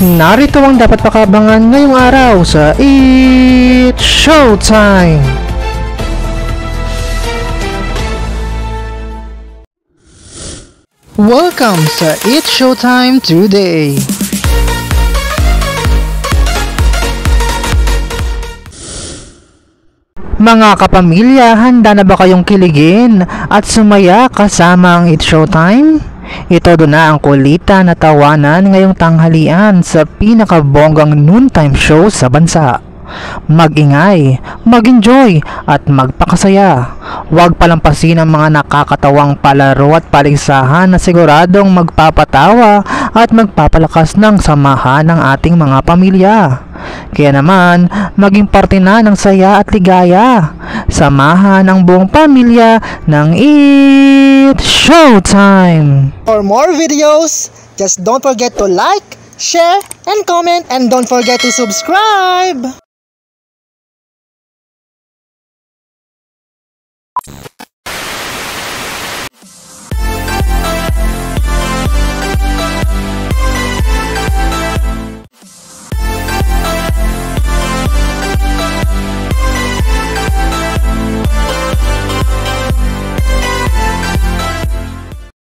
Narito ang dapat pakabangan ngayong araw sa It's Showtime! Welcome sa It's Showtime today! Mga kapamilya, handa na ba kayong kiligin at sumaya kasama ang It's Showtime? Ito doon na ang kulitan na tawanan ngayong tanghalian sa pinakabonggang noontime show sa bansa. Mag-ingay, mag-enjoy at magpakasaya. Huwag palampasin ang mga nakakatawang palaro at paligsahan na siguradong magpapatawa at magpapalakas ng samahan ng ating mga pamilya. Kaya naman, maging parte na ng saya at ligaya. Samahan ang buong pamilya ng It's Showtime! For more videos, just don't forget to like, share, and comment, and don't forget to subscribe!